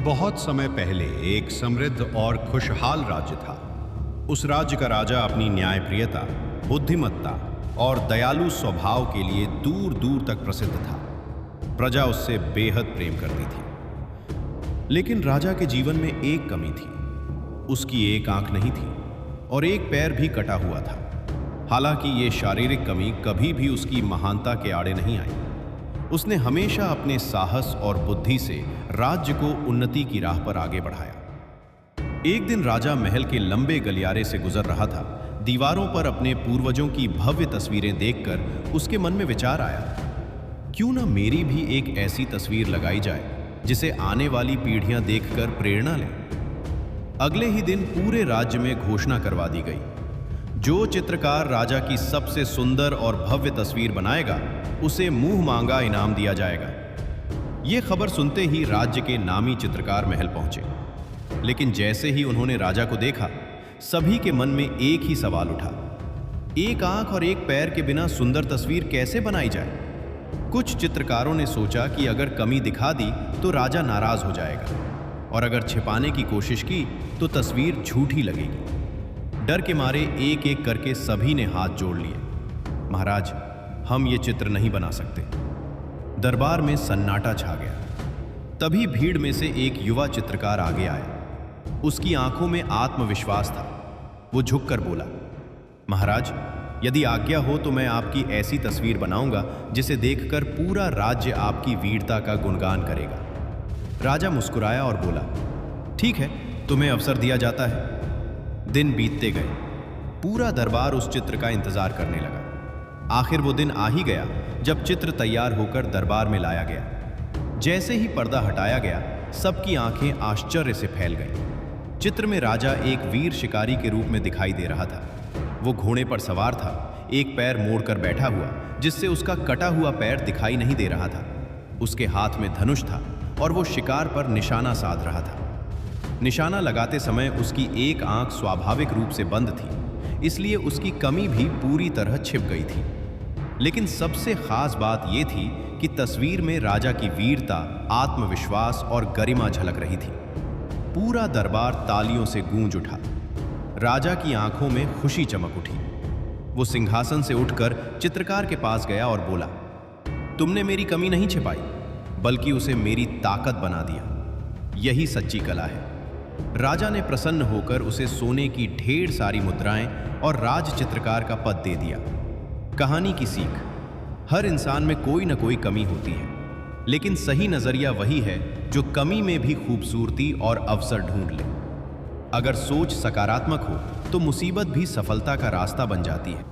बहुत समय पहले एक समृद्ध और खुशहाल राज्य था। उस राज्य का राजा अपनी न्यायप्रियता, बुद्धिमत्ता और दयालु स्वभाव के लिए दूर दूर तक प्रसिद्ध था। प्रजा उससे बेहद प्रेम करती थी। लेकिन राजा के जीवन में एक कमी थी। उसकी एक आंख नहीं थी और एक पैर भी कटा हुआ था। हालांकि ये शारीरिक कमी कभी भी उसकी महानता के आड़े नहीं आई। उसने हमेशा अपने साहस और बुद्धि से राज्य को उन्नति की राह पर आगे बढ़ाया। एक दिन राजा महल के लंबे गलियारे से गुजर रहा था। दीवारों पर अपने पूर्वजों की भव्य तस्वीरें देखकर उसके मन में विचार आया, क्यों ना मेरी भी एक ऐसी तस्वीर लगाई जाए जिसे आने वाली पीढ़ियां देखकर प्रेरणा लें। अगले ही दिन पूरे राज्य में घोषणा करवा दी गई, जो चित्रकार राजा की सबसे सुंदर और भव्य तस्वीर बनाएगा उसे मुंह मांगा इनाम दिया जाएगा। यह खबर सुनते ही राज्य के नामी चित्रकार महल पहुंचे। लेकिन जैसे ही उन्होंने राजा को देखा, सभी के मन में एक ही सवाल उठा, एक आंख और एक पैर के बिना सुंदर तस्वीर कैसे बनाई जाए। कुछ चित्रकारों ने सोचा कि अगर कमी दिखा दी तो राजा नाराज हो जाएगा, और अगर छिपाने की कोशिश की तो तस्वीर झूठी लगेगी। डर के मारे एक एक करके सभी ने हाथ जोड़ लिए। महाराज, हम ये चित्र नहीं बना सकते। दरबार में सन्नाटा छा गया। तभी भीड़ में से एक युवा चित्रकार आगे आया। उसकी आंखों में आत्मविश्वास था। वो झुककर बोला, महाराज, यदि आज्ञा हो तो मैं आपकी ऐसी तस्वीर बनाऊंगा जिसे देखकर पूरा राज्य आपकी वीरता का गुणगान करेगा। राजा मुस्कुराया और बोला, ठीक है, तुम्हें अवसर दिया जाता है। दिन बीतते गए। पूरा दरबार उस चित्र का इंतजार करने लगा। आखिर वो दिन आ ही गया जब चित्र तैयार होकर दरबार में लाया गया। जैसे ही पर्दा हटाया गया, सबकी आंखें आश्चर्य से फैल गईं। चित्र में राजा एक वीर शिकारी के रूप में दिखाई दे रहा था। वो घोड़े पर सवार था, एक पैर मोड़कर बैठा हुआ, जिससे उसका कटा हुआ पैर दिखाई नहीं दे रहा था। उसके हाथ में धनुष था और वो शिकार पर निशाना साध रहा था। निशाना लगाते समय उसकी एक आंख स्वाभाविक रूप से बंद थी, इसलिए उसकी कमी भी पूरी तरह छिप गई थी। लेकिन सबसे खास बात यह थी कि तस्वीर में राजा की वीरता, आत्मविश्वास और गरिमा झलक रही थी। पूरा दरबार तालियों से गूंज उठा। राजा की आंखों में खुशी चमक उठी। वो सिंहासन से उठकर चित्रकार के पास गया और बोला, तुमने मेरी कमी नहीं छिपाई, बल्कि उसे मेरी ताकत बना दिया। यही सच्ची कला है। राजा ने प्रसन्न होकर उसे सोने की ढेर सारी मुद्राएं और राज चित्रकार का पद दे दिया। कहानी की सीख, हर इंसान में कोई न कोई कमी होती है, लेकिन सही नजरिया वही है जो कमी में भी खूबसूरती और अवसर ढूंढ ले। अगर सोच सकारात्मक हो तो मुसीबत भी सफलता का रास्ता बन जाती है।